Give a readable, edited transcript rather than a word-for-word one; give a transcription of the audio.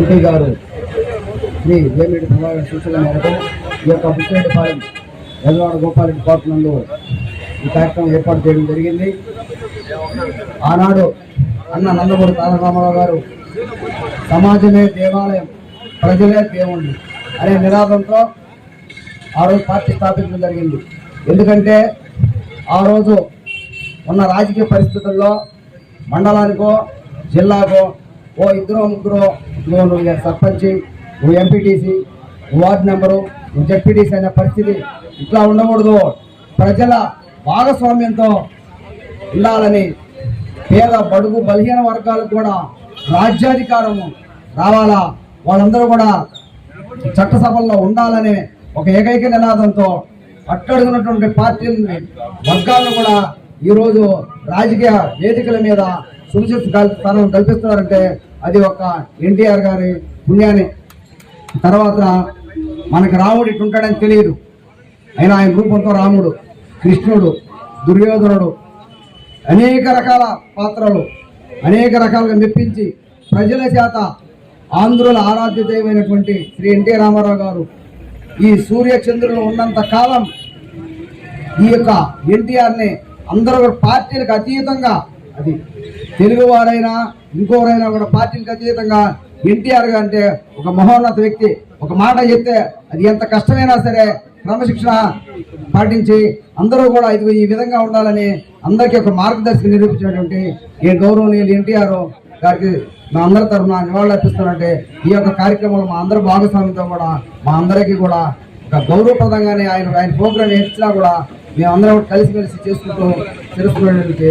MP గారు శ్రీ వేమిరెడ్డి ప్రభాకర్ సూచన మేరకు ఈ యొక్క బుక్కేటిపాలెం యజమాన గోపాలరెడ్డి కోట నందు ఈ కార్యక్రమం ఏర్పాటు చేయడం జరిగింది. ఆనాడు అన్న నందమూరి తారక రామారావు గారు సమాజమే దేవాలయం, ప్రజలే దేవుళ్ళు అనే నినాదంతో ఆ రోజు పార్టీ స్థాపించడం జరిగింది. ఎందుకంటే ఆ రోజు ఉన్న రాజకీయ పరిస్థితుల్లో మండలానికో జిల్లాకో ఓ ఇద్దరు ముగ్గురు నువ్వు సర్పంచి, నువ్వు ఎంపీటీసీ, వార్డు నెంబరు, నువ్వు జెడ్పీటీసీ అనే పరిస్థితి ఇట్లా ఉండకూడదు. ప్రజల భాగస్వామ్యంతో ఉండాలని, పేద బడుగు బలహీన వర్గాలకు కూడా రాజ్యాధికారము రావాలా, వాళ్ళందరూ కూడా చట్టసభల్లో ఉండాలనే ఒక ఏకైక నినాదంతో అట్టడుగున్నటువంటి పార్టీలని వర్గాలను కూడా ఈరోజు రాజకీయ వేదికల మీద సునిశ్చిత స్థానం కల్పిస్తున్నారంటే అది ఒక ఎన్టీఆర్ గారి పుణ్యాన్ని. తర్వాత మనకి రాముడు ఇట్లుంటాడని తెలియదు, అయినా ఆయన రూపంతో రాముడు, కృష్ణుడు, దుర్యోధనుడు అనేక రకాల పాత్రలు అనేక రకాలుగా మెప్పించి ప్రజల చేత ఆంధ్రుల ఆరాధ్య దైవమైనటువంటి శ్రీ ఎన్టీ రామారావు గారు ఈ సూర్యచంద్రులు ఉన్నంత కాలం ఈ యొక్క ఎన్టీఆర్ని అందరూ పార్టీలకు అతీతంగా, అది తెలుగువారైనా ఇంకోరైనా కూడా పార్టీలకు అతీతంగా ఎన్టీఆర్ అంటే ఒక మహోన్నత వ్యక్తి. ఒక మాట చెప్తే అది ఎంత కష్టమైనా సరే క్రమశిక్షణ పాటించి అందరూ కూడా ఇది ఈ విధంగా ఉండాలని అందరికీ ఒక మార్గదర్శకం నిరూపించినటువంటి ఈ గౌరవనీయులు ఎన్టీఆర్ గారికి మా అందరి తరఫున నివాళులు అర్పిస్తానంటే ఈ యొక్క కార్యక్రమంలో మా అందరి భాగస్వామ్యంతో కూడా మా అందరికీ కూడా ఒక గౌరవప్రదంగానే ఆయన ప్రోగ్రాం ఇచ్చినా కూడా మేమందరం కలిసిమెలిసి చేసుకుంటూ తెలుసుకునేందుకు